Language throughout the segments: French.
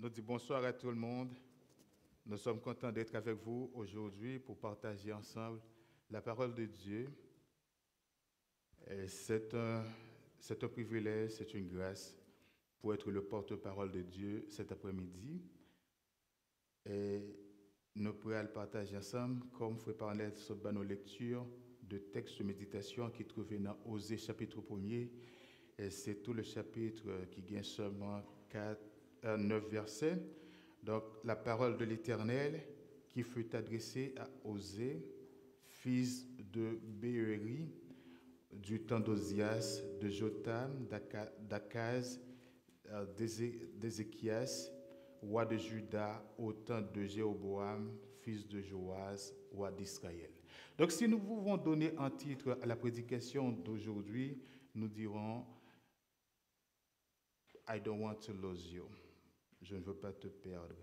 Nous disons bonsoir à tout le monde. Nous sommes contents d'être avec vous aujourd'hui pour partager ensemble la parole de Dieu. C'est un privilège, c'est une grâce pour être le porte-parole de Dieu cet après-midi. Et nous pourrons le partager ensemble, comme vous parler sur nos lectures de textes de méditation qui trouvent dans Osée chapitre 1er. Et c'est tout le chapitre qui gagne seulement 9 versets. Donc, la parole de l'Éternel qui fut adressée à Osée, fils de Bééri, du temps d'Ozias, de Jotham, d'Akaz, d'Ézéchias, roi de Juda, au temps de Jéroboam, fils de Joas, roi d'Israël. Donc, si nous pouvons donner un titre à la prédication d'aujourd'hui, nous dirons I don't want to lose you. Je ne veux pas te perdre.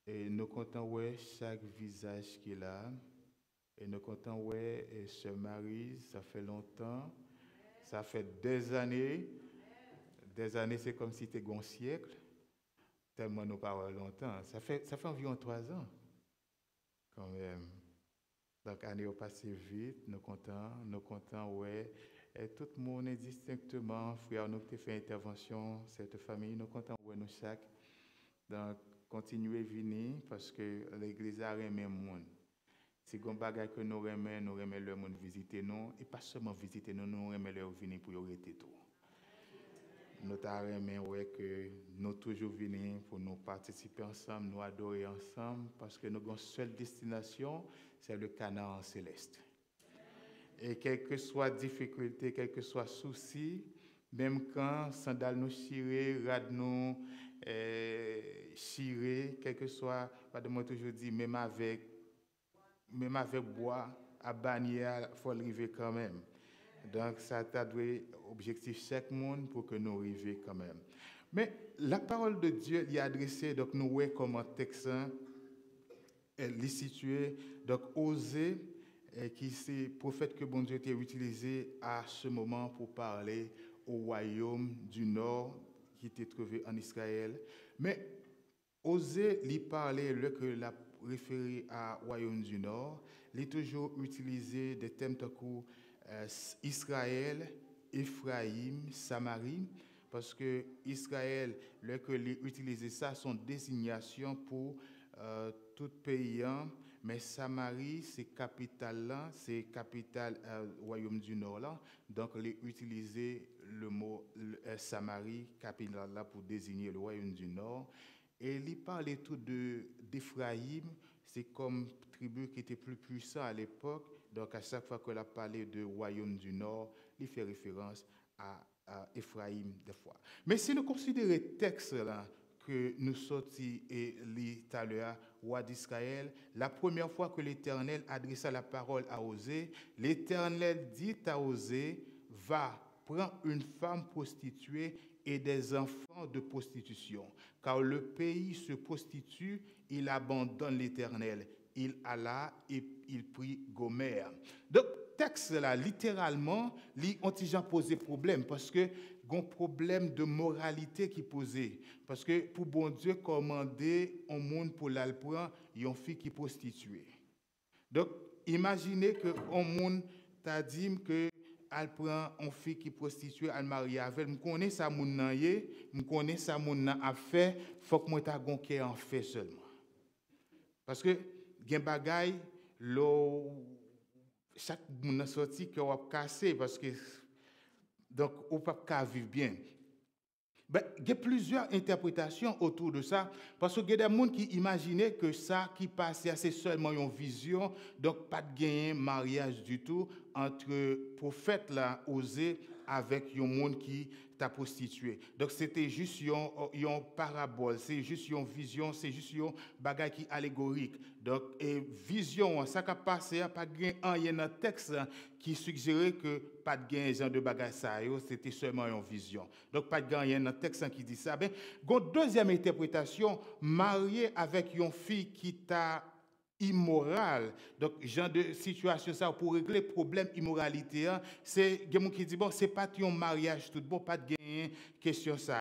Et nous comptons ouais chaque visage qu'il a. Et nous comptons ouais et Sœur Marie, ça fait longtemps. Ça fait des années. Des années, c'est comme si c'était un siècle. Tellement nous parlons longtemps. Ça fait environ 3 ans. Quand même. Donc, l'année a passé vite. Nous comptons ouais. Et tout le monde est distinctement, frère, nous avons fait intervention, cette famille, nous comptons ouais nous chaque. Donc, continuez à venir parce que l'église a remis le monde. Si vous avez que nous remet le monde visiter nous, et pas seulement visiter nous, nous remet le venir pour y arrêter tout. Nous avons ouais que nous toujours venir pour nous participer ensemble, nous adorer ensemble, parce que notre seule destination, c'est le Canaan céleste. Et quelle que soit difficulté, quel que soit souci, même quand sandales nous chiré, rad nous chiré, quel que soit, pas de moi toujours dit, même avec bois, à bannière, il faut arriver quand même. Donc ça t'a donné objectif chaque monde pour que nous arrivions quand même. Mais la parole de Dieu y est adressée, donc nous voyons comme un texte, elle est située, donc Osée, qui c'est prophète que bon Dieu a utilisé à ce moment pour parler au royaume du nord qui était trouvé en Israël. Mais Osée lui parler, le que l'a référé à royaume du nord, il a toujours utilisé des thèmes comme Israël, Ephraïm, Samarie, parce que Israël, le que lui utilisé ça, son désignation pour tout pays. Mais Samarie, c'est capitale là, c'est capitale royaume du Nord là. Donc, il a utilisé le mot Samarie, capitale là, pour désigner le royaume du Nord. Et il parlait tout d'Ephraïm, c'est comme tribu qui était plus puissant à l'époque. Donc, à chaque fois qu'on a parlé de royaume du Nord, il fait référence à Ephraïm des fois. Mais si nous considérons le texte là, que nous sortis et l'Italien, roi d'Israël, la première fois que l'Éternel adressa la parole à Osée, l'Éternel dit à Osée, va, prends une femme prostituée et des enfants de prostitution, car le pays se prostitue, il abandonne l'Éternel. Il alla et il prit Gomère. Donc, texte là, littéralement, ils ont déjà posé problème parce que un problème de moralité qui posait. Parce que pour bon Dieu, commander un monde pour l'alprendre, il y a une fille qui est prostituée. Donc, imaginez que un monde t'a dit que elle prend une fille qui est prostituée, elle marie avec. Je connais ça moun nan yé, je connais ça moun nan a fait, faut que moi ta gon qui en fait seulement. Parce que gen bagay chaque moun nan sorti que on cassé parce que donc on peut pas vivre bien. Il y a plusieurs interprétations autour de ça, parce qu'il y a des gens qui imaginaient que ça qui passait, c'est seulement une vision, donc pas de gain mariage du tout entre prophète là, Osée, avec un monde qui t'a prostitué. Donc c'était juste une parabole, c'est juste une vision, c'est juste une bagage qui allégorique. Donc et vision, ça qui a passé, pas de gain il y a un texte qui suggérait que pas de gain genre de bagage ça, c'était seulement une vision. Donc pas de gain il y a un texte qui dit ça. Ben, deuxième interprétation, marié avec une fille qui t'a immoral. Donc, genre de situation ça pour régler le problème immoralité, c'est quelqu'un qui dit bon, c'est pas un mariage tout bon, pas de gain question ça.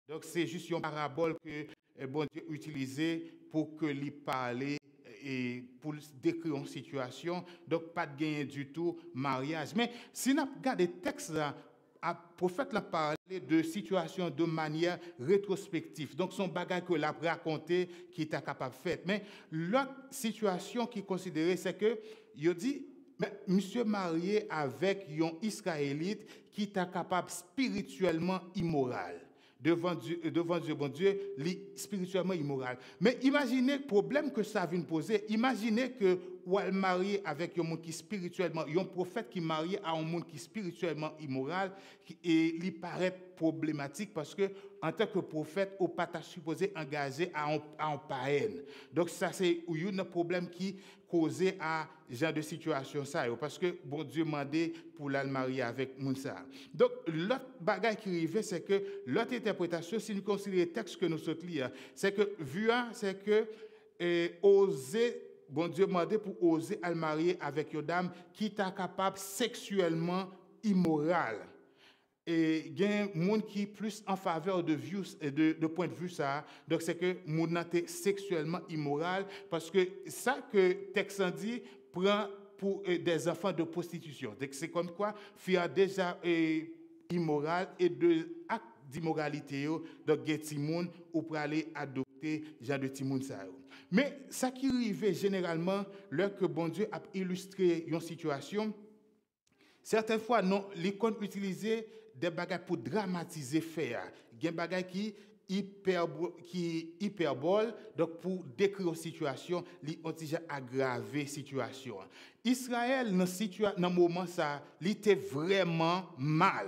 Donc, c'est juste une parabole que bon Dieu utilisait pour que lui parler et pour décrire une situation. Donc, pas de gain du tout, mariage. Mais si on regarde les textes là, le prophète a parlé de situation de manière rétrospective. Donc, son bagage que l'a raconté qui était capable de faire. Mais l'autre situation qui est considérée, c'est que, il dit, mais monsieur marié avec un Israélite qui est capable spirituellement immoral. Devant Dieu, bon Dieu, spirituellement immoral. Mais imaginez le problème que ça vient poser. Imaginez que ou elle marie avec un monde qui spirituellement, un prophète qui marie à un monde qui spirituellement immoral, et il paraît problématique parce que en tant que prophète, on pas supposé engager à un païen. Donc ça c'est un problème qui causé à ce genre de situation ça parce que bon Dieu demandé pour la marier avec Mounsa. Donc l'autre bagage qui arrivait c'est que l'autre interprétation si nous considérons le texte que nous sommes lire, c'est que vu c'est que oser bon Dieu demandé pour oser à marier avec une dame qui est capable sexuellement immoral. Et il y a un monde qui est plus en faveur de point de vue ça. Donc c'est que le monde est sexuellement immoral parce que ça que texte dit prend pour des enfants de prostitution. Donc c'est comme quoi faire déjà immoral et de actes d'immoralité donc il y a des gens ou pour aller adopter genre de timoun ça. Mais ça qui arrive généralement lorsque bon Dieu a illustré une situation, certaines fois non l'icône utilisée des bagages pour dramatiser faire. Il y a des bagages qui hyperbole donc pour décrire une situation, li ont déjà aggravé situation. Israël dans moment ça, il était vraiment mal.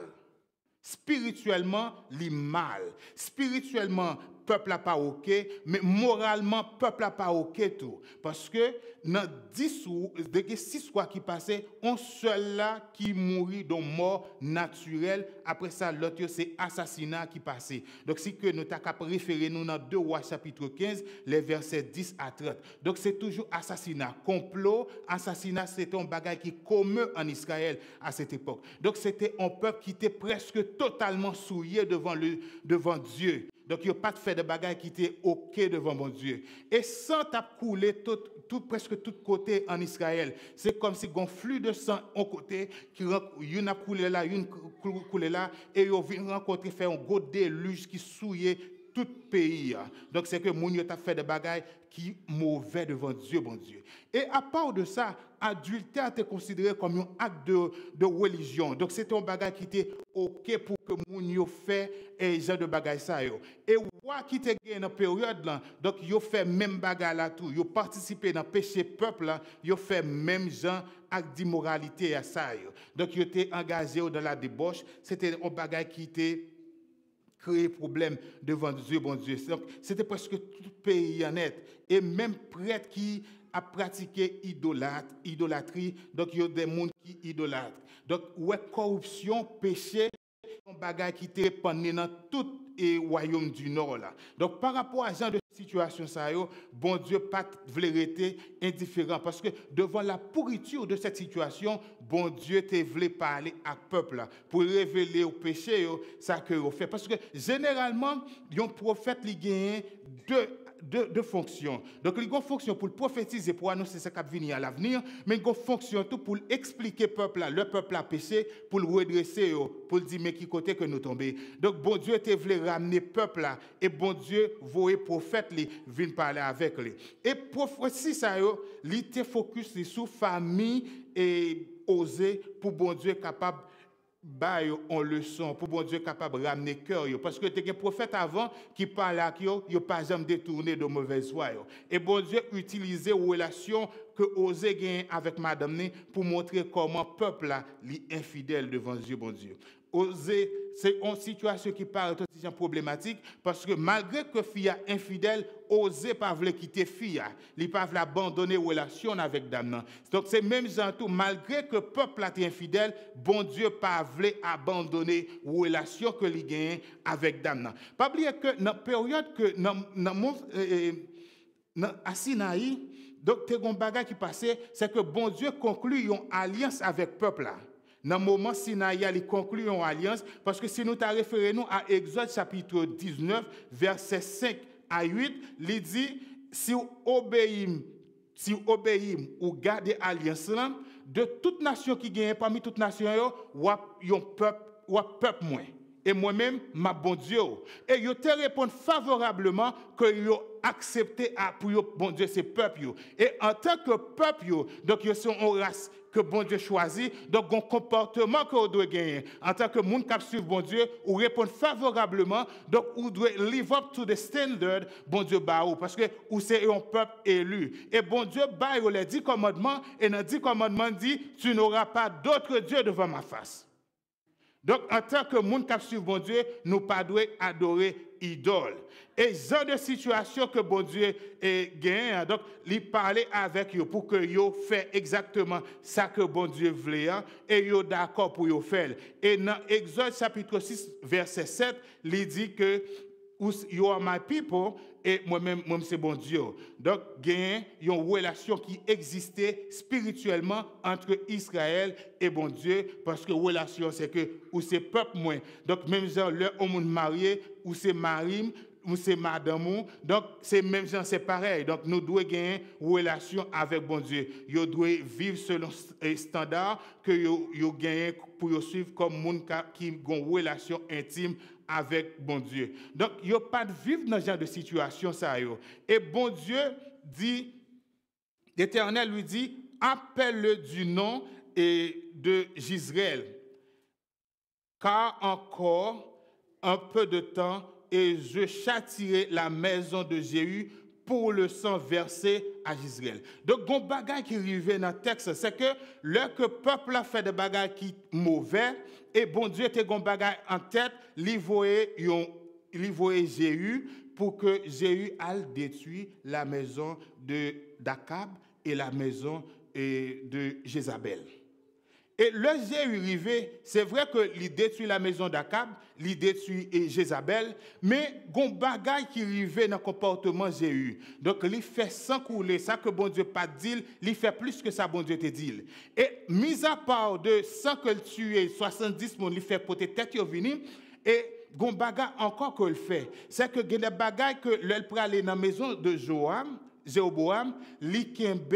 Spirituellement, il mal. Spirituellement, peuple n'a pas OK, mais moralement, peuple n'a pas OK tout. Parce que dans 6 fois qui passaient, on seul là qui mourit de mort naturelle. Après ça, l'autre, c'est assassinat qui passait. Donc, si que nous avons référé nous dans 2 Rois chapitre 15, les versets 10 à 30. Donc, c'est toujours assassinat. Complot, assassinat, c'était un bagage qui est commun en Israël à cette époque. Donc, c'était un peuple qui était presque totalement souillé devant Dieu. Donc, il n'y a pas de fait de bagaille qui était OK devant mon Dieu. Et sans tape couler presque tout côté en Israël. C'est comme si un flux de sang en côté, une a coulé là, une coulé là, et ils viennent rencontrer, faire un gros déluge qui souillait tout pays. Donc, c'est que mon Dieu a fait des bagailles qui mauvais devant Dieu, bon Dieu. Et à part de ça, adultère était considéré comme un acte de religion. Donc, c'était un bagage qui était OK pour que mon Dieu fait et genre de bagaille ça. Et roi qui était gagné dans période là, donc yo fait même bagaille là tout, yo participé dans péché peuple là, yo fait même genre acte d'immoralité à ça. Donc, yo était engagé dans la débauche, c'était un bagage qui était créer problème devant Dieu, bon Dieu. Donc, c'était presque tout le pays en net. Et même prêtre qui a pratiqué idolâtrie, donc il y a des gens qui idolâtrent. Donc, ouais, corruption, péché, un bagage qui était pendant dans tout le royaume du Nord. Là. Donc, par rapport à ce genre de situation, ça, bon Dieu pas voulait rester indifférent parce que devant la pourriture de cette situation, bon Dieu te voulait parler à peuple là, pour révéler au péché ça que vous fait. Parce que généralement, un prophète il gagne deux fonctions. Donc, il y a une fonction pour prophétiser, pour annoncer ce qui va venir à l'avenir, mais il y a une fonction tout pour expliquer peuple là, le peuple a péché, pour le redresser, pour dire mais qui côté que nous tombons. Donc, bon Dieu te voulait ramener peuple là, et bon Dieu voyait prophète li vient parler avec lui. Et prophétie ça il était focus sur famille et oser pour bon Dieu capable bail en leçon pour bon Dieu capable ramener cœur parce que tu es un prophète avant qui parle à qui yo pas jamais détourné de mauvaise voie et bon Dieu utilisait relation que osé gagner avec madame pour montrer comment peuple là est infidèle devant Dieu bon Dieu. Oser, c'est une situation qui paraît totalement problématique parce que malgré que fille est infidèle, oser pas vouloir quitter fille, il pas vouloir abandonner relation avec dame. Donc c'est même gens tout malgré que peuple est infidèle, bon Dieu pas vouloir abandonner relation que il gagne avec dame. Pas oublier que dans période que dans Sinaï, donc te gon bagage qui passait, c'est que bon Dieu conclut une alliance avec peuple là. Dans le moment Sinaï, il conclut une alliance, parce que si nous t'as référé nous à Exode chapitre 19, versets 5 à 8, il dit, si vous obéissez ou gardez alliance, de toute nation qui gagne parmi toutes nations, ou un peuple moins. Et moi-même, ma bon Dieu. Et ils te répondent favorablement que ils ont accepté pour eux, bon Dieu, c'est peuple. Et en tant que peuple, donc ils sont une race que bon Dieu choisit, donc un comportement que vous devez gagner. En tant que monde qui suit bon Dieu, ou répondre favorablement, donc vous devez live up to the standard, bon Dieu baou, parce que vous c'est un peuple élu. Et bon Dieu baou les 10 commandements, et dans les 10 commandements dit, tu n'auras pas d'autre Dieu devant ma face. Donc, en tant que monde qui suit bon Dieu, nous ne devons pas adorer idole. Et genre de situation que bon Dieu gagne, donc, il parlait avec eux pour que vous fassiez exactement ça que bon Dieu voulait, et vous d'accord pour vous faire. Et dans Exode chapitre 6, verset 7, il dit que you are my people, et moi-même, c'est bon Dieu. Donc, il y a une relation qui existait spirituellement entre Israël et bon Dieu, parce que relation, c'est que, ou c'est peuple moins. Donc, même genre, le homme marié, ou c'est marim, ou c'est madame, donc, c'est même genre, c'est pareil. Donc, nous devons gagner une relation avec bon Dieu. Nous devons vivre selon les standards que nous gagnons pour suivre comme monde qui a une relation intime avec bon Dieu. Donc, il n'y a pas de vivre dans ce genre de situation. Ça, yo. Et bon Dieu dit, l'Éternel lui dit, appelle-le du nom de Gisraël, car encore un peu de temps et je châtierai la maison de Jéhu pour le sang versé à Gisraël. Donc, un bagage qui arrive dans le texte, c'est que le peuple a fait des bagages qui sont mauvais, et bon Dieu était un bagage en tête, il voyait Jéhu pour que Jéhu aille détruire la maison d'Akab et la maison de Jézabel. Et le Jéhu arrivé, c'est vrai qu'il détruit la maison d'Akab, il détruit Jézabel, mais il y a un bagage qui arrive dans le comportement Jéhu. Donc, il fait sans couler, ça que bon Dieu pas dit, il fait plus que ça bon Dieu te dit. Et mis à part de 100 que le tuer, 70 personnes, il fait porter tête au vini, et il y a un bagage encore qu'il fait. C'est que il y a des bagages que l'elle peut aller dans la maison de Jéroboam, l'ikembe,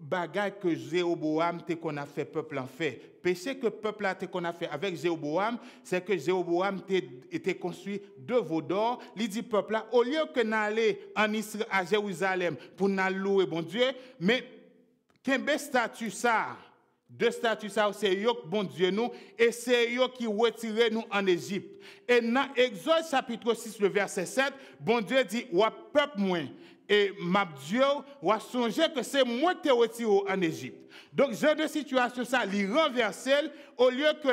bagay que Jéroboam te qu'on a fait peuple en fait. Péché que peuple a te qu'on a fait avec Jéroboam, c'est que Jéroboam était construit de veau d'or. Il dit peuple là, au lieu que n'aller en Israël à Jérusalem pour nous louer bon Dieu, mais qu'un statut ça, deux statuts ça c'est eux bon Dieu nous et c'est eux qui retirent nous en Égypte. Et dans Exode chapitre 6 le verset 7, bon Dieu dit wa peuple moins. Et ma Dieu, ou a songé que c'est moi qui t'ai retiré en Égypte. Donc, genre de situation, ça, il renverse, au lieu que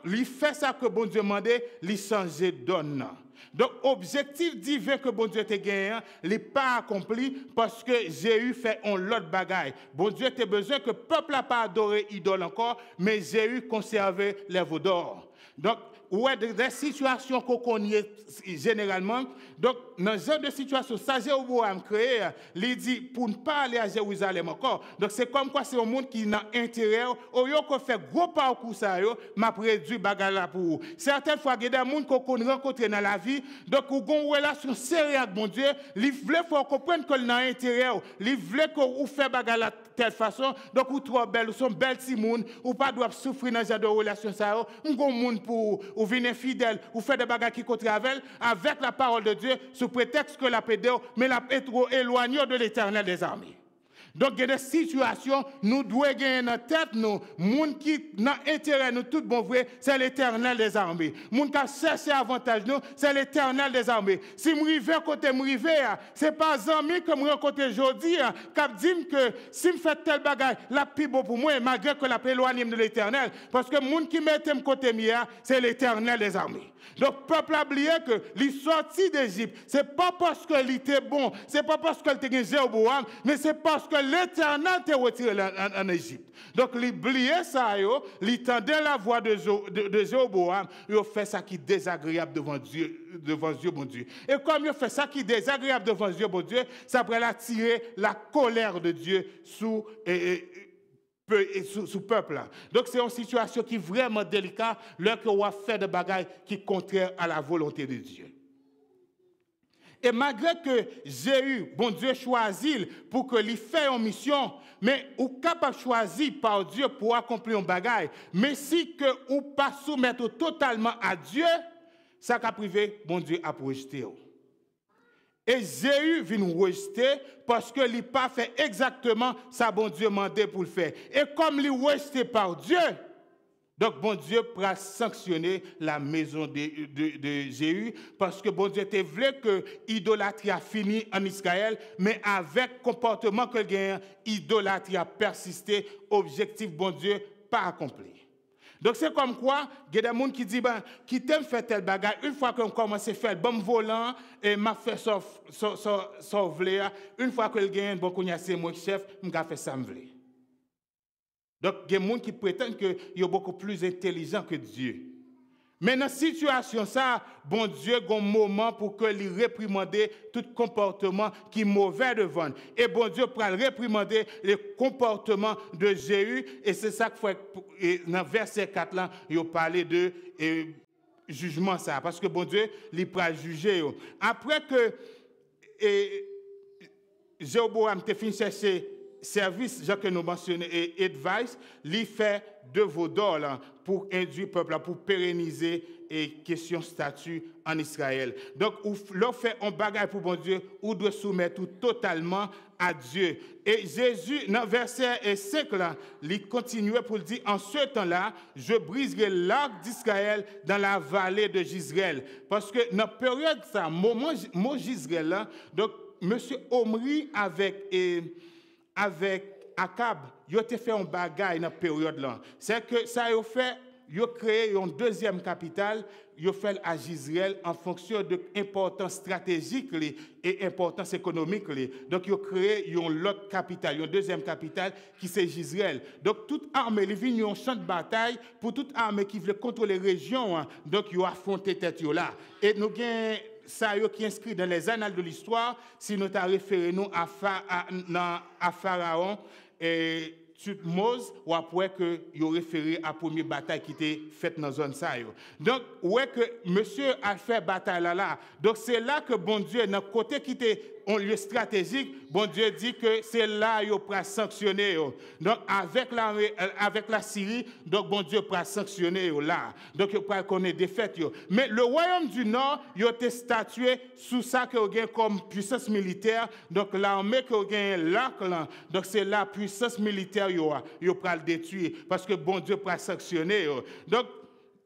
il fait ça que bon Dieu demandait, il change de donne. Donc, objectif divin que bon Dieu t'a gagné, il n'est pas accompli parce que Jéhu fait un lot bagaille. Bon Dieu a besoin que le peuple n'a pas adoré idole encore, mais Jéhu conservait les veaux d'or. Donc, ouais, des situations qu'on connaît généralement. Donc, dans ce genre de situation, ça, Jéroboam créé, il dit pour ne pas aller à Jérusalem encore. Donc, c'est comme quoi c'est un monde qui n'a intérêt. Au lieu qu'on fait gros parcours, ça, m'a réduit bagarre pour vous. Certaines fois, il y a des gens qu'on rencontre dans la vie. Donc, vous avez une relation sérieuse avec mon Dieu. Il veut comprendre qu'il a intérêt. Il veut que vous fassiez bagarre de telle façon. Donc, vous trop belle, vous sont belles si moun, ou pas doivent souffrir dans ce genre de relation, ça, vous avez un monde pour ou venir fidèle, ou faire des bagages qui contravèlent avec la parole de Dieu, sous prétexte que la pédéo, mais la pétro éloignée de l'Éternel des armées. Donc, il y a des situations, nous devons gagner dans la tête, nous, monde qui n'a intérêt, nous, tout bon vrai, c'est l'Éternel des armées. Monde qui a cherché avantage, nous, c'est l'Éternel des armées. Si je rive côté ce n'est pas un ami que je rencontre aujourd'hui, qui dit que si je fais tel bagage, la plus beau pour moi, malgré que la plus éloignée de l'Éternel, parce que monde qui met côté mien, c'est l'Éternel des armées. Donc, le peuple a oublié que les sorties d'Égypte, ce n'est pas parce qu'il était bon, ce n'est pas parce qu'il était Jéroboam, mais c'est parce que l'Éternel t'a retiré en Égypte. Donc, il oublié ça, il tendait la voix de Jéroboam, il fait ça qui est désagréable devant Dieu, bon Dieu. Et comme il fait ça qui est désagréable devant Dieu, bon Dieu, ça pourrait attirer la colère de Dieu sous peuple là. Donc c'est une situation qui est vraiment délicate lorsqu'on va faire des bagailles qui sont contraires à la volonté de Dieu. Et malgré que Jéhu, bon Dieu choisit pour que lui fasse une mission, mais ou capable de choisir par Dieu pour accomplir une bagaille, mais si que ou pas soumettre totalement à Dieu, ça qu'a privé, bon Dieu a rejeté. Et Jéhu vient nous rejeter parce que il n'a pas fait exactement ça bon Dieu demandé pour le faire. Et comme il est rejeté par Dieu, donc bon Dieu pourra sanctionner la maison de Jéhu parce que bon Dieu te voulait que l'idolâtrie a fini en Israël, mais avec le comportement que gagne, l'idolâtrie a persisté, objectif bon Dieu pas accompli. Donc c'est comme quoi, il y a des gens qui disent, qui t'aime faire tel bagage, une fois qu'on commence à faire le bon volant, et m'a fait sauver, une fois que le gagne, bon, qu'on y a c'est moi chef, m'a fait ça me vle. Donc il y a des gens qui prétendent qu'ils sont beaucoup plus intelligents que Dieu. Mais dans cette situation, ça, bon Dieu a un moment pour que lui réprimander tout comportement qui est mauvais devant. Et bon Dieu pour réprimander le comportement de Jéhu. Et c'est ça qu'il faut, dans verset 4, là, il parle de jugement, ça. Parce que bon Dieu, il pourra juger. Après que Jéroboam a fini de chercher service, Jacques nous mentionnons, et advice, il fait de vos d'or pour induire le peuple, pour pérenniser et question statut en Israël. Donc, l'on fait un bagage pour bon Dieu, ou doit soumettre tout totalement à Dieu. Et Jésus, dans verset 5, là, il continuait pour dire, en ce temps-là, je briserai l'arc d'Israël dans la vallée de Jizreel. Parce que dans la période, ça, moment Jizreel, là, donc, M. Omri avec Akab, il a fait un bagage dans cette période-là. C'est que ça a fait, il a créé une deuxième capitale, il a fait à Jizreel en fonction de l'importance stratégique et l'importance économique. Donc, il a créé une autre capitale, une deuxième capitale qui c'est Jizreel. Donc, toute armée, il vient un champ de bataille pour toute armée qui veut contrôler les régions. Donc, il a affronté tête là. Et nous avons ça qui est inscrit dans les annales de l'histoire, si nous avons référé nous à Pharaon et Thutmose, ou après que il a référé à la première bataille qui était faite dans la zone ça. Donc, ouais que monsieur a fait bataille là. Donc, c'est là que bon Dieu, dans le côté qui était un lieu stratégique, bon Dieu dit que c'est là qu'il pourra sanctionner. Donc, avec la Syrie, donc bon Dieu pourra sanctionner là. Donc, il pourra connaître des fêtes. Mais le royaume du Nord, il a été statué sous ça qu'il a comme puissance militaire. Donc, l'armée qu'il a l'arc là, donc c'est la puissance militaire il pourra le détruire parce que bon Dieu pourra sanctionner. Donc,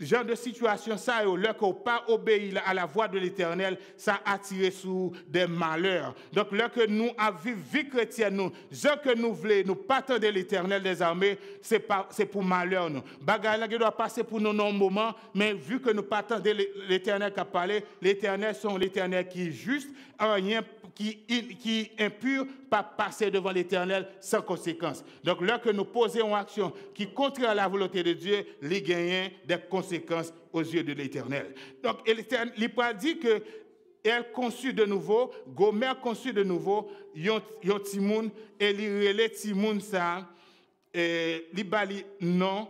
genre de situation, ça, lorsqu'on n'a pas obéi à la voix de l'Éternel, ça a attiré sur des malheurs. Donc, lorsque nous avons vie chrétienne, nous, ce que nous voulons, nous pas attendre l'Éternel des armées, c'est pour malheur. Nous. Bagaille qui doit passer pour nous un moment, mais vu que nous pas attendre l'Éternel qui a parlé, l'Éternel sont l'Éternel qui est juste, rien qui est impur, pas passer devant l'Éternel sans conséquence. Donc, lorsque nous posons une action qui est contraire à la volonté de Dieu, il gagne des conséquences aux yeux de l'Éternel. Donc, l'Éternel dit que elle conçut de nouveau, Gomer conçut de nouveau, yon timoun, et il relève timoun ça, et il non,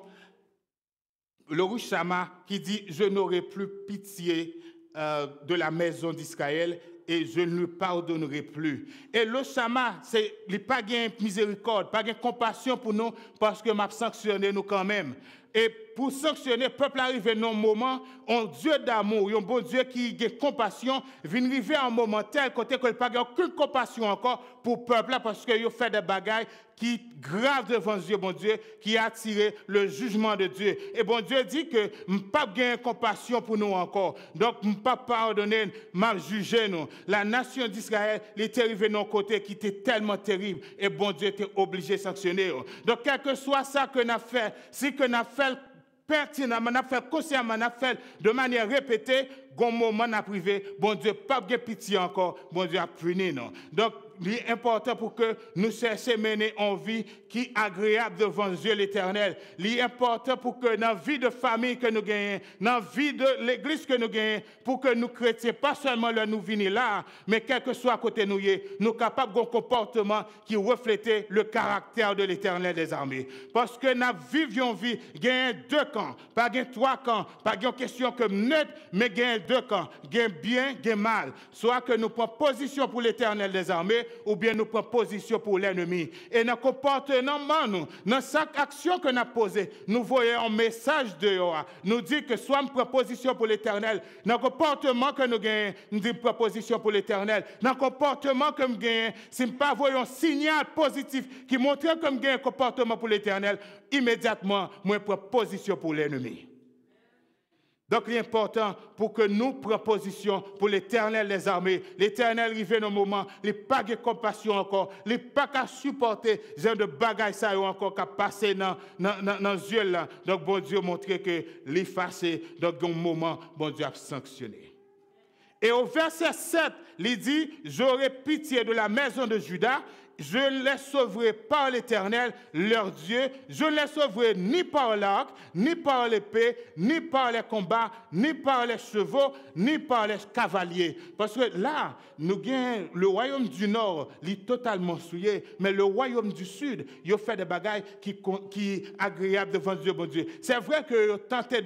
le roi Shama qui dit, je n'aurai plus pitié de la maison d'Israël, et je ne lui pardonnerai plus. Et le Shama, il n'y a pas de miséricorde, pas de compassion pour nous, parce que m'a sanctionné nous quand même. Et pour sanctionner, le peuple arrive à un moment, un Dieu d'amour, un bon Dieu qui a compassion, vient arriver à un moment tel côté qu'il n'y a pas aucune compassion encore pour le peuple, parce qu'il a fait des bagailles qui grave devant Dieu, bon Dieu, qui a attiré le jugement de Dieu. Et bon Dieu dit que je n'ai pas de compassion pour nous encore. Donc, je n'ai pas pardonné, m'a jugé nous. La nation d'Israël, il est arrivé de nos côtés qui était tellement terrible. Et bon Dieu était obligé de sanctionner. Donc, quel que soit ça que nous avons fait, si que nous avons fait pertinemment, nous avons fait consciemment, nous avons fait de manière répétée, gon moment n'a privé, bon Dieu, pas de pitié encore, bon Dieu a puni, non. Donc, il est important pour que nous cherchions à mener une vie qui est agréable devant Dieu l'Éternel. Il est important pour que dans la vie de famille que nous gagnons, dans la vie de l'Église que nous gagnons, pour que nous chrétiens, pas seulement là nous venir là, mais quel que soit à côté nous, nous sommes capables d'un comportement qui reflète le caractère de l'Éternel des armées. Parce que nous vivions vie, gagnons deux camps, pas gagnons trois camps, pas gagnons question comme neutre, mais gagnons deux camps, gagnons bien, gagnons mal. Soit que nous prenons position pour l'Éternel des armées, ou bien nous prenons position pour l'ennemi. Et dans le comportement, nous, dans chaque action que nous avons posée, nous voyons un message de Yoa. Nous dit que soit nous prenons position pour l'Éternel, dans le comportement que nous gagnons, nous prenons position pour l'Éternel. Dans le comportement que nous gagnons, si nous ne pas voyons un signal positif qui montre que nous gagnons un comportement pour l'Éternel, immédiatement, nous prenons position pour l'ennemi. Donc, il est important pour que nous prenions position pour l'Éternel des armées. L'Éternel arrive dans le moment, il n'a pas de compassion encore, il n'a pas qu'à supporter ce genre de bagaille ça encore qu'à passer dans les yeux là. Donc, bon Dieu montre que l'effacé, donc, un moment, bon Dieu a sanctionné. Et au verset 7, il dit, j'aurai pitié de la maison de Juda. Je ne les sauverai par l'Éternel, leur Dieu. Je ne les sauverai ni par l'arc, ni par l'épée, ni par les combats, ni par les chevaux, ni par les cavaliers. Parce que là, nous avons le royaume du Nord, il est totalement souillé, mais le royaume du Sud, il a fait des bagailles qui sont agréables devant Dieu, bon Dieu. C'est vrai qu'ils ont tenté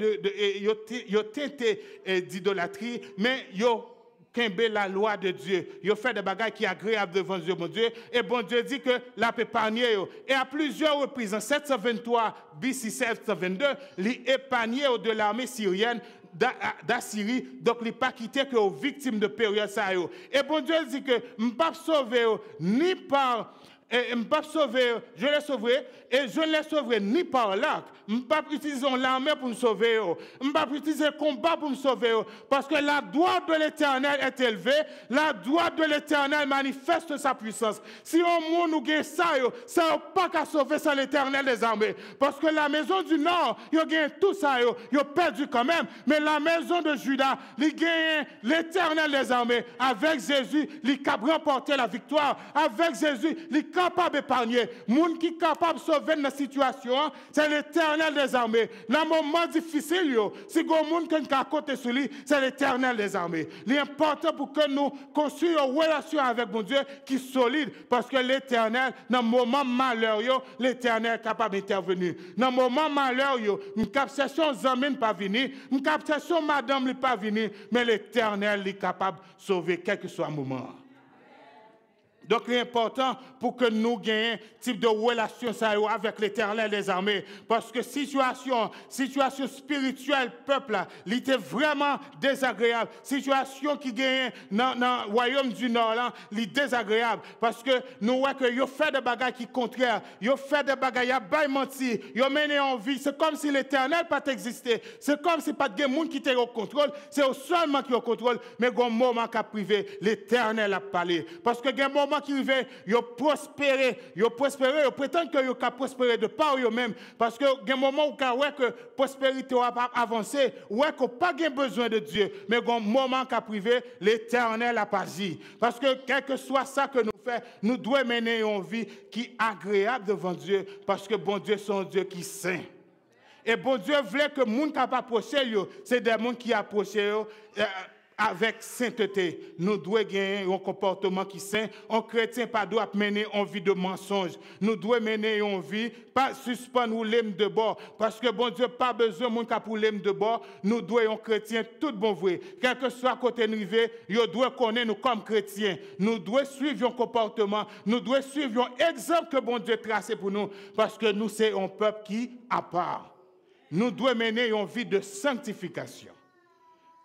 d'idolâtrie, mais ils ont qu'aimer la loi de Dieu. Ils ont fait des bagailles qui sont agréables devant Dieu, mon Dieu. Et bon Dieu dit que l'a épargné. Et à plusieurs reprises, en 723, BC 722, il épargné de l'armée syrienne d'Assyrie, donc il n'a pas quitté que aux victimes de période ça. Et bon Dieu dit que je ne peux pas sauver ni par... Et je ne pas sauver, je les sauverai, et je ne les sauverai ni par l'arc. Je ne peux pas utiliser l'armée pour me sauver. Je ne peux pas utiliser le combat pour me sauver. Parce que la droite de l'Éternel est élevée, la droite de l'Éternel manifeste sa puissance. Si au monde nous gagne ça, ça n'a pas qu'à sauver ça l'Éternel des armées. Parce que la maison du Nord, ils gagne tout ça, ils ont perdu quand même. Mais la maison de Juda, ils gagne l'Éternel des armées. Avec Jésus, ils sont capables de remporter la victoire. Avec Jésus, ils sont capables d'épargner. Les gens qui sont capables de sauver dans la situation, c'est l'Éternel des armées. Dans un moment difficile, si il y a des gens qui sont à côté de lui, c'est l'Éternel des armées. L'important pour que nous construisions une relation avec mon Dieu qui est solide, parce que l'Éternel, dans un moment malheur, l'Éternel est capable d'intervenir. Dans un moment malheur, une captation d'amis n'est pas venue, une captation madame n'est pas venue, mais l'Éternel est capable de sauver quel que soit le moment. Donc, il est important pour que nous gagnions type de relation avec l'Éternel des armées. Parce que situation spirituelle, peuple, il était vraiment désagréable. Situation qui gagne dans le royaume du Nord, il est désagréable. Parce que nous voyons que ils fait des bagages qui sont contraires. Ils fait des bagages, ils menti, ils mené en vie. C'est comme si l'Éternel n'a pas existé. C'est comme si pas de monde qui était au contrôle. C'est seulement qui est au contrôle. Mais il y a un moment qui a privé, l'Éternel a parlé. Parce que il y a un moment qui arrive, ils ont prospéré, ils prétendent qu'ils ont prospéré de par eux-mêmes. Parce qu'il y a un moment où que prospérité a avancé, où qu'on n'a pas besoin de Dieu. Mais il y a un moment qui a privé, l'Éternel a pas dit. Parce que quel que soit ça que nous faisons, nous devons mener une vie qui est agréable devant Dieu. Parce que bon Dieu, c'est un Dieu qui est saint. Et bon Dieu voulait que les gens qui approché, c'est des gens qui approchent avec sainteté. Nous devons gagner un comportement qui est saint. Un chrétien ne doit pas mener une vie de mensonge. Nous devons mener une vie, pas suspendre ou l'aime de bord. Parce que bon Dieu n'a pas besoin de monde pour l'aime de bord. Nous devons, un chrétien, tout bon vrai. Quel que soit côté nous, nous devons connaître nous comme chrétiens. Nous devons suivre un comportement. Nous devons suivre un exemple que bon Dieu a tracé pour nous. Parce que nous, c'est un peuple qui, à part. Nous devons mener une vie de sanctification.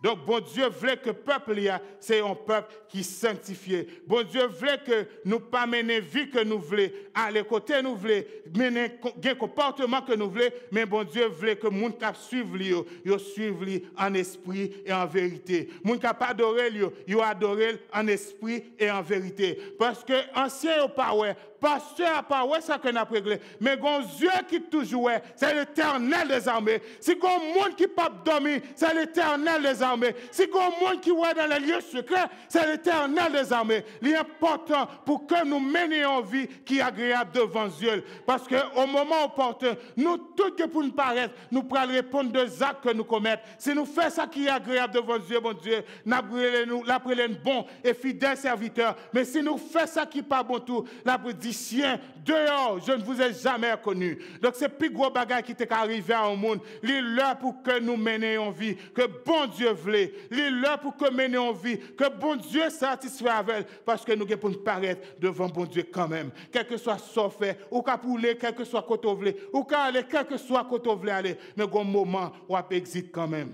Donc, bon Dieu voulait que le peuple, c'est un peuple qui est sanctifié. Bon Dieu voulait que nous pas mener vie que nous voulons, aller côté nous voulons, mener un comportement que nous voulons, mais bon Dieu voulait que les gens suivent lui, ils suivent lui en esprit et en vérité. Les gens qui pas adoré lui, ils adoré en esprit et en vérité. Parce que ancien au pas pasteur n'a pas ça que nous avons réglé, mais un Dieu qui toujours c'est l'Éternel des armées. Si il y a un monde qui n'a pas dormi, c'est l'Éternel des armées. armées. Si il y a un monde qui est dans les lieux secrets, c'est l'Éternel des armées. Il est important pour que nous menions une vie qui est agréable devant Dieu. Parce qu'au moment opportun, nous, tout que pour nous paraître, nous pourrons répondre des actes que nous commettons. Si nous faisons ça qui est agréable devant Dieu, bon Dieu, nous appelons bon et fidèle serviteur. Mais si nous faisons ça qui n'est pas bon tout, la dit chien, dehors, je ne vous ai jamais connu. Donc c'est plus gros bagage qui est arrivé à un monde. Il est là pour que nous menions vie, que bon Dieu voulait. Il est là pour que nous menions vie, que bon Dieu satisfait avec, parce que nous devons pour nous paraître devant bon Dieu quand même. Quel que soit ce fait, ou qu'à pouler, quel que soit côté voulez, ou qu'à aller, quel que soit côté voulez aller, mais au moment où on existe quand même.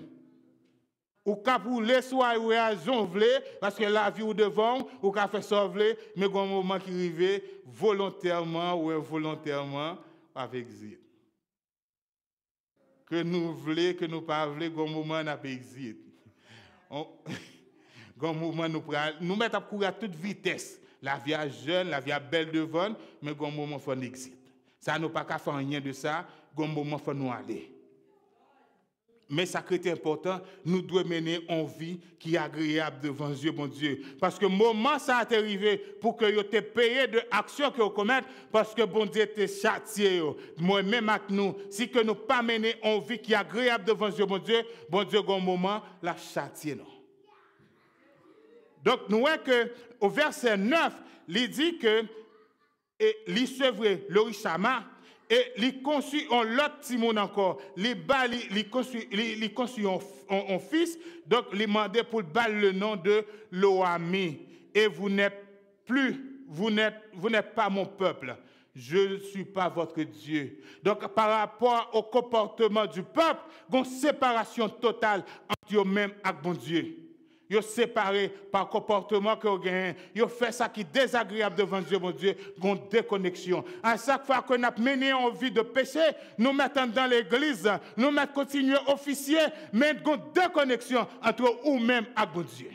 Ou qu'à pouler, soit ou raison voulez, parce que la vie ou devant, ou qu'à faire ça voulez, mais au moment qui arrive, volontairement ou involontairement, avec exit. Que nous voulons, que nous pas voulons, au moment n'a pas exit. Au moment nous mettons à courir à toute vitesse. La vie est jeune, la vie est belle devant, mais au moment il faut exit. Ça nous pas qu'à faire rien de ça, au moment il faut nous aller. Mais ça qui est important, nous devons mener une vie qui est agréable devant Dieu, bon Dieu. Parce que le moment ça est arrivé pour que vous te payé de l'actions que vous commettez, parce que bon Dieu te châtié. Moi-même avec nous, si que nous pas mener une vie qui est agréable devant Dieu, bon Dieu, au moment, la châtié non. Donc, nous voyons qu'au verset 9, il dit que il sevrait le richama et il conçut un l'autre Timon encore. Il conçut un fils, donc il demandait pour le bal le nom de Loami. Et vous n'êtes pas mon peuple. Je ne suis pas votre Dieu. Donc, par rapport au comportement du peuple, il y a une séparation totale entre eux-mêmes et bon Dieu. Ils sont séparés par comportement que vous gagnez. Ils fait ça qui est désagréable devant Dieu, mon Dieu, une déconnexion. À chaque fois qu'on a mené en vie de péché, nous mettons dans l'église, nous mettons continuer officier, mais une déconnexion entre vous-même et bon Dieu.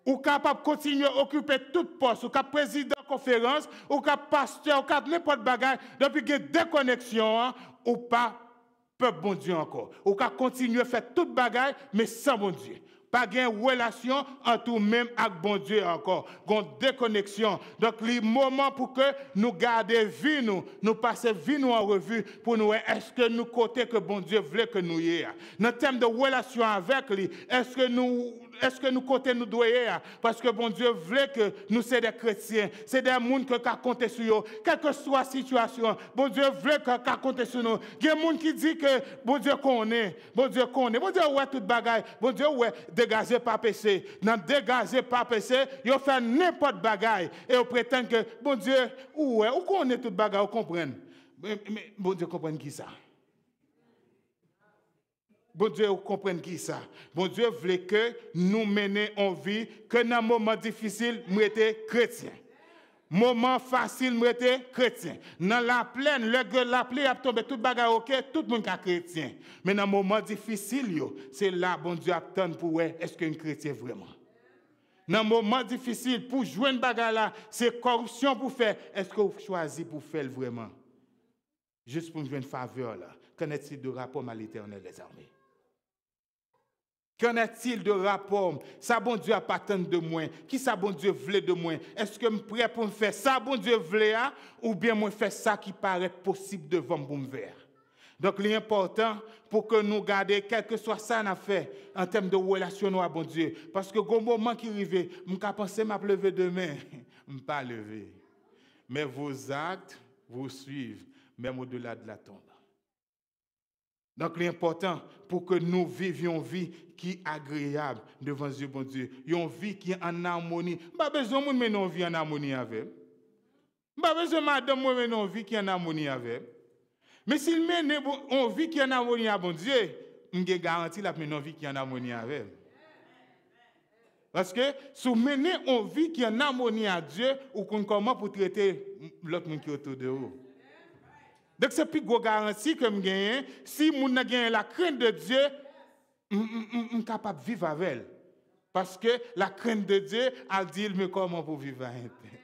Ou capable de continuer à occuper toute poste, ou capable président de conférence, ou capable pasteur, ou capable n'importe bagage, depuis qu'il y a déconnexion, ou pas peuple bon Dieu encore. Ou capable continuer à faire toute bagage, mais sans bon Dieu. Pas de relation entre nous-mêmes et bon Dieu encore. Une déconnexion. Donc, les moments pour que nous gardions vie, nous passions vie nous en revue, pour nous, est-ce que nous côté que bon Dieu voulait que nous y ayons. Dans le thème de relation avec lui, est-ce que nous côté nous doyons, parce que bon Dieu voulait que nous soyons des chrétiens, c'est des gens qui ont compté sur eux, quelle que soit la situation, bon Dieu voulait qu'on compte sur nous. Il y a des gens qui disent que bon Dieu connaît, bon Dieu ouais toute bagaille, bon Dieu ouais dégagez pas péché, non dégagez pas péché, ils fait n'importe bagaille et ils prétendent que bon Dieu ouais ou connaît toute bagaille, vous comprenez, mais bon Dieu comprend qui ça? Bon Dieu, vous comprenez qui ça? Bon Dieu voulait que nous menions en vie, que dans un moment difficile, nous étions chrétiens. Moment facile, nous étions chrétiens. Dans la plaine, la pluie a tombé, tout bagarre ok, tout le monde est chrétien. Mais dans un moment difficile, c'est là bon Dieu attend pour est-ce qu'un chrétien vraiment? Dans un moment difficile, pour jouer une bagarre là, c'est corruption pour faire. Est-ce que vous choisissez pour faire vraiment? Juste pour jouer une faveur là. Qu'en est-il de rapport à l'Éternel des armées? Qu'en est-il de rapport? Ça, bon Dieu, a pas tant de moi. Qui ça, bon Dieu, voulait de moi? Est-ce que je suis prêt pour me faire ça, bon Dieu, voulait, ou bien moi faire ça qui paraît possible devant mon verre? Donc, l'important pour que nous gardions, quel que soit ça, on fait en termes de relation à bon Dieu. Parce que au moment qui arrive, je pense à me lever demain. Je ne pas lever. Mais vos actes vous suivent, même au-delà de la tombe. Donc, l'important pour que nous vivions une vie qui est agréable devant Dieu, bon Dieu, une vie qui est en harmonie. Pas besoin de mener une vie en harmonie avec. Pas besoin de madame mener une vie qui est en harmonie avec. Mais s'il mène une vie qui est en harmonie avec bon Dieu, je garantis la mener une vie qui est en harmonie avec. Parce que si vous menez une vie qui est en harmonie avec Dieu, vous connaissez comment pour traiter l'autre monde qui est autour de vous. Donc, c'est plus gros garantie que je gagne. Si je gagne la crainte de Dieu, je suis capable de vivre avec elle. Parce que la crainte de Dieu, elle dit, mais comment pour vivre avec elle?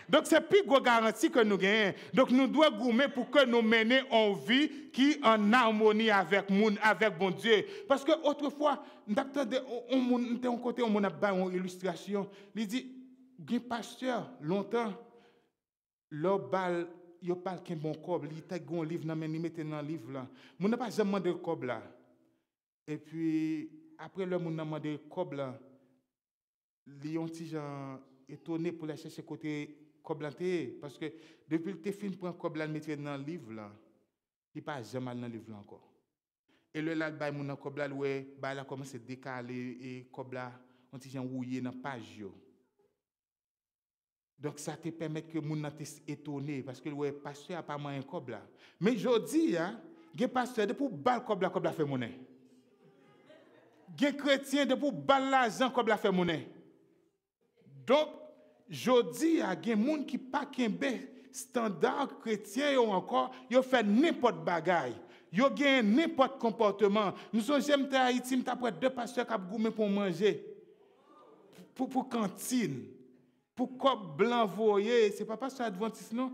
Donc, c'est plus gros garantie que nous gagnons. Donc, nous devons goumer pour que nous menions une vie qui est en harmonie avec bon Dieu. Parce que autrefois, on a une illustration. Il dit, un pasteur, longtemps, leur balle, il parle qu'un bon cob, il a un livre, il met dans le livre là. On n'a pas jamais demandé le cob là. Et puis, après, le monde a demandé le cob là. Ils ont été étonnés pour la chercher côté coblanté parce que depuis le film pour un coblan mettre dans le livre là, il pas jamais dans le livre là encore. Et le là bail mon coblan ouais, bail là commence à décaler et coblan on ti jan rouillé dans page yo. Donc ça te permet que mon n'a étonné parce que ouais pasteur a pas moins un coblan. Mais jodi hein, gen pasteur de pour bal coblan fait monnaie. Gen chrétien de pour bal l'argent coblan fait monnaie. Donc, jodi, il y a des gens qui pas kembe standard chrétien encore, ils fait n'importe bagaille. Ils ont n'importe comportement. Nous sommes j'aime à Haïti, nous avons deux pasteurs qui ont goûté pour manger. Pour cantine. Pour cop blanc voyé, c'est pas pasteur adventiste non.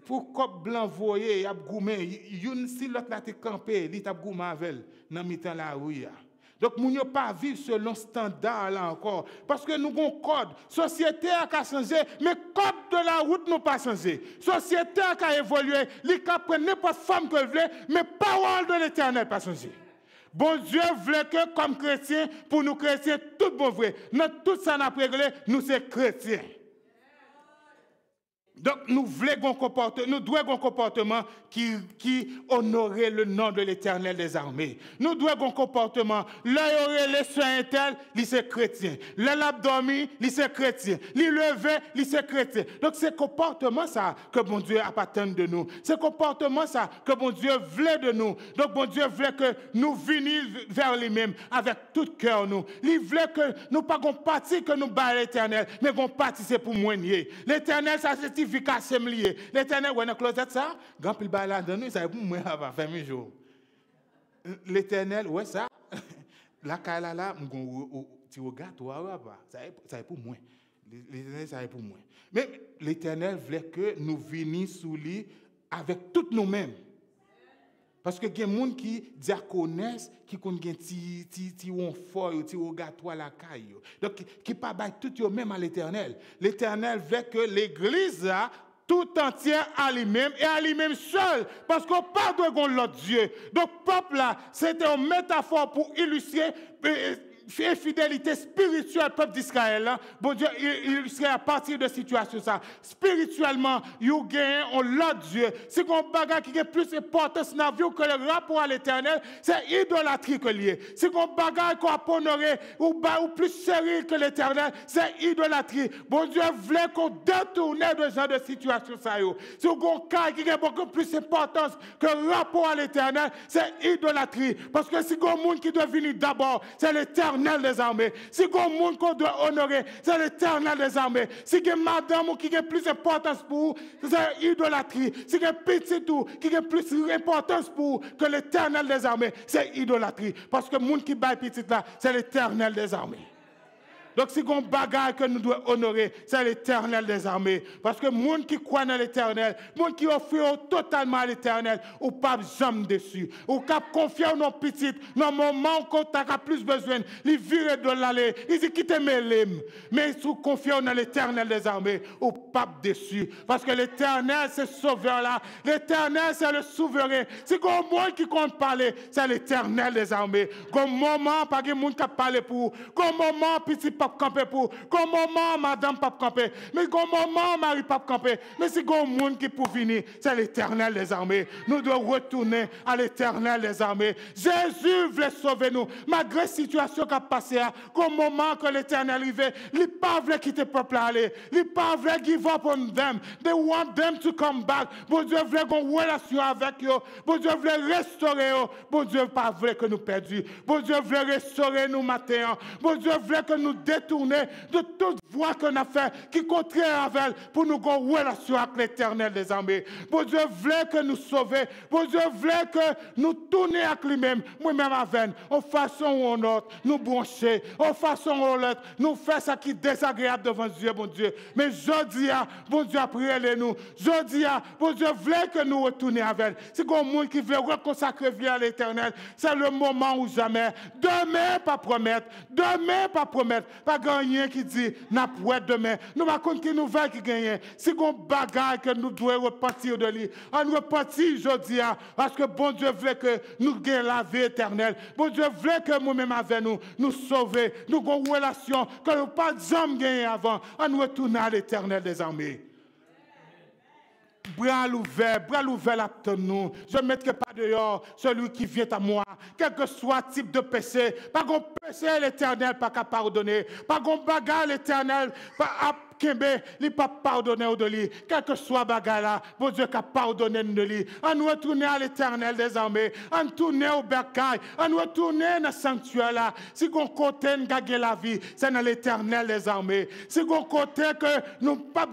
Pour cop blanc voyé, il a goûté. Une si l'autre là te campé, il t'a goûté avec dans mi-temps la rue. Donc, nous ne pouvons pas vivre selon ce standard là encore. Parce que nous avons un code. La société a changé, mais le code de la route n'a pas changé. La société a évolué. Les cas prennent n'importe femme que vous voulez, mais la parole de l'Éternel n'a pas changé. Bon Dieu voulait que, comme chrétiens, pour nous chrétiens, tout bon vrai. Notre tout ça n'a pas réglé, nous sommes chrétiens. Donc, nous devons un comportement qui honorait le nom de l'Éternel des armées. Nous devons un comportement, l'œil les soins intels, il c'est chrétien. L'abdomen, il c'est chrétien. Levé, il c'est chrétien. Donc, c'est comportement ça que bon Dieu appartient de nous. C'est comportement ça que bon Dieu voulait de nous. Donc, bon Dieu voulait que nous venions vers lui-même avec tout cœur nous. Il voulait que nous pas qu'on partie que nous bat l'Éternel, mais qu'on partie c'est pour moigner. L'Éternel, ça c'est l'Éternel, on a closé ça, grand pile bala dans nous, ça est pour moi avant 20 jours. L'Éternel, ouais ça, la kala là, tu regardes toi ça est pour moi. L'Éternel ça est pour moi. Mais l'Éternel voulait que nous venions sous lui avec toutes nous-mêmes. Parce que il y a des gens qui diaconessent, qui connaissent ti fort, ti regarde toi la caille. Donc qui pas bail tout yo même à l'Éternel. L'Éternel veut que l'église tout entière à lui-même et à lui-même seul parce qu'on pas de l'autre Dieu. Donc peuple là, c'était une métaphore pour illustrer fidélité spirituelle peuple d'Israël. Bon Dieu, il serait à partir de situation ça. Spirituellement, you gagne l'autre Dieu. C'est qu'on bagarre qui est plus importance dans la vie que le rapport à l'Éternel, c'est idolâtrie que lié. C'est qu'on bagarre qu'on a honoré ou plus sérieux que l'Éternel, c'est idolâtrie. Bon Dieu voulait qu'on détourne de genre de situation ça yo. C'est qu'on cas qui a beaucoup plus d'importance que le rapport à l'Éternel, c'est idolâtrie. Parce que si qu'on monde qui doit venir d'abord, c'est l'Éternel des armées. Si qu'on monde qu'on doit honorer, c'est l'Éternel des armées. Si que madame qui a plus d'importance pour vous, c'est idolâtrie. Si que petit tout qui a plus d'importance pour vous que l'Éternel des armées, c'est idolâtrie. Parce que le monde qui baille petit là, c'est l'Éternel des armées. Donc, si on bagaille que nous devons honorer, c'est l'Éternel des armées. Parce que les gens qui croient dans l'Éternel, les gens qui offrent totalement à l'Éternel, ou pas jamais dessus. Ou cap confier aux petites, dans le moment où tu as plus besoin, ils virent de l'aller, ils disent quittez mes limbes. Mais si vous confiez dans l'Éternel des armées, ou pas dessus. Parce que l'Éternel, c'est sauveur là. L'Éternel, c'est le souverain. Si on monde qui compte parler, c'est l'Éternel des armées. Comme moment, pas de monde qui parle pour. Comme moment, petit camper pour, comme moment madame pas camper, mais comme moment Marie pas camper, mais c'est comme monde qui pour venir, c'est l'Éternel des armées. Nous devons retourner à l'Éternel des armées. Jésus voulait sauver nous, malgré la situation qui a passé, comme moment que l'Éternel arrivait, il pas voulait quitter le peuple aller, il pas voulait give up on them, they want them to come back. Bon Dieu voulait qu'on relation avec eux, bon Dieu voulait restaurer eux, bon Dieu pas voulait que nous perdions, bon Dieu voulait restaurer nous matin, bon Dieu voulait que nous détourner de toute voie qu'on a fait qui est contraire avec elle pour nous avoir une relation avec l'Éternel des armées. Bon Dieu voulait que nous sauver. Bon Dieu voulait que nous tournions avec lui-même. Moi-même avec en façon ou en autre, nous brancher. En façon ou en autre, nous faire ce qui est désagréable devant Dieu, bon Dieu. Mais je dis, bon Dieu, après nous. Je dis, bon Dieu voulait que nous retournions avec elle. C'est comme monde qui veut reconsacrer vie à l'Éternel. C'est le moment où jamais. Demain, pas promettre. Demain, pas promettre. Pas gagner qui dit, n'a pas demain. Nous ne compte qui nous veut qui gagne. C'est comme bagarre que nous devons repentir de lui. On repentit, je dis, parce que bon Dieu voulait que nous gagnions la vie éternelle. Bon Dieu voulait que nous-mêmes avec nous sauver. Nous avons une relation que nous n'avons pas jamais gagné avant. On retourne à l'Éternel des armées. Bras l'ouvert attend nous. Je ne mettrai pas dehors celui qui vient à moi, quel que soit type de péché. Pas qu'on péché l'Éternel, pas qu'à pardonner. Pas qu'on bagarre l'Éternel, pas à Kembe, il pas pardonner de lui. Quel que soit bagarre là, bon Dieu qu'a pardonné de lui. On retourne à l'Éternel des armées. On tourne au bercail. On retourne dans le sanctuaire là. Si on côté gagner la vie, c'est dans l'Éternel des armées. Si on côté que nous pas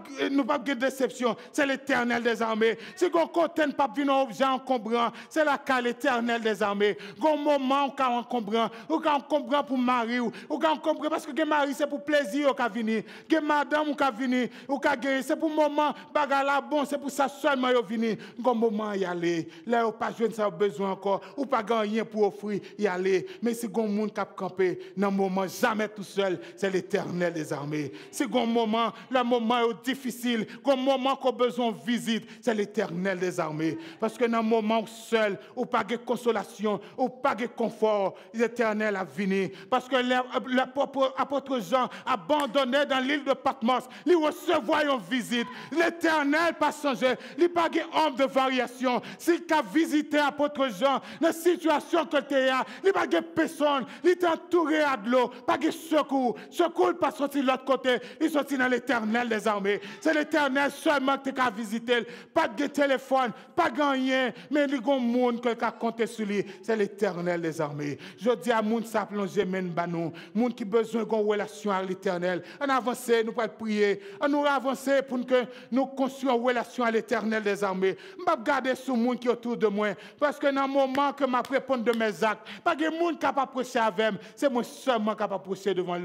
de déception, c'est l'Éternel des armées. Si on côté pas venir objet encombrant, c'est la cas l'Éternel des armées. Gon moment où on encombrant, ou qu'on encombrant pour mari ou qu'on encombrant parce que mari c'est pour plaisir au venir. Que madame ou qu'a venir ou qu'a gagner, c'est pour moment bagarre là bon, c'est pour ça seulement yo venir. Gon moment y aller. Là ou pas jeune ça besoin encore ou pas gagner pour offrir y aller. Mais si gon monde cap camper dans moment jamais tout seul, c'est l'Éternel des armées. Si gon moment, le moment est difficile, gon moment qu'on besoin de visite, c'est l'Éternel des armées. Parce que dans le moment seul, ou pas de consolation, ou pas de confort, l'Éternel a venu. Parce que l'apôtre Jean abandonné dans l'île de Patmos, il recevait une visite. L'Éternel pas changé, il pas de homme de variation. S'il a visité l'apôtre Jean, dans la situation que tu as, il pas de personne, il est entouré de l'eau, pas de secours. Secours pas sorti de l'autre côté, il sorti dans l'Éternel des armées. C'est l'Éternel seulement que tu as visité. Pas de téléphone, pas de rien, mais il y a un monde qui a compté sur lui. C'est l'Éternel des armées. Je dis à moun ça plonger men banou, moun qui besoin d'une relation avec l'Éternel. On avance, nous pouvons prier. On nous avancer pour que nous construisons une relation avec l'Éternel des armées. Je vais regarder sur le monde qui est autour de moi. Parce que dans le moment que je réponds de mes actes, pas de monde qui capable approcher avec moi. C'est moi seulement capable approcher devant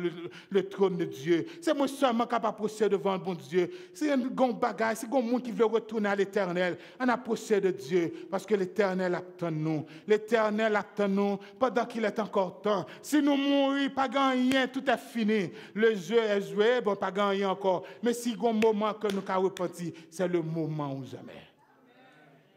le trône de Dieu. C'est moi seulement capable approcher devant le bon Dieu. Si un bon bagage, si un monde qui veut retourner à l'Éternel, on approche de Dieu. Parce que l'Éternel attend nous. L'Éternel attend nous pendant qu'il est encore temps. Si nous mourons, pas rien, tout est fini. Le jeu est joué, bon, pas rien encore. Mais si il y a un moment que nous avons repenti, c'est le moment ou jamais.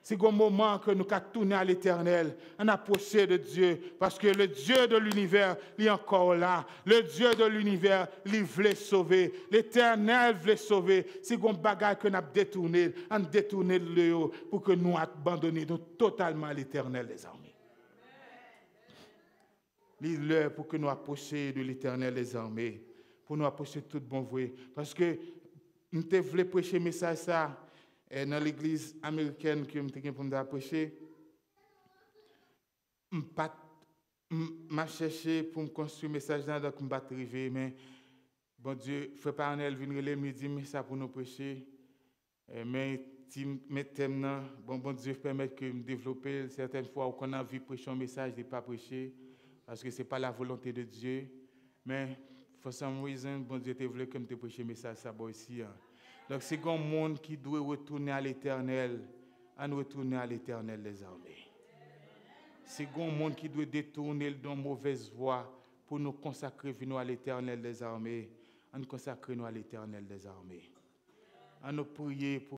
C'est un moment que nous avons tourné à l'Éternel, en approché de Dieu, parce que le Dieu de l'univers, il est encore là. Le Dieu de l'univers, il voulait sauver. L'Éternel voulait sauver. C'est un bagage que nous avons détourné, on détourné le haut pour que nous abandonnions totalement à l'Éternel des armées. Il est l'heure pour que nous approchions de l'Éternel des armées, pour nous approcher de tout bon vrai. Parce que nous voulons prêcher le message ça. Et dans l'église américaine que je pour me prêcher, je m'a cherché pour me construire un message dans le combat arrivé, mais bon Dieu, frère Parnell vient me dire mais ça pour nous prêcher. Mais thème bon Dieu permet que me développer certaines fois où on a vu prêcher un message et pas prêcher parce que c'est pas la volonté de Dieu, mais for some reason bon Dieu te voulait que me prêcher un message ça ici. Donc, c'est un monde qui doit retourner à l'Éternel, en retourner à l'Éternel des armées. C'est un monde qui doit détourner dans mauvaise voie pour nous consacrer à l'Éternel des armées, en consacrer nous à l'Éternel des armées. En nous prier pour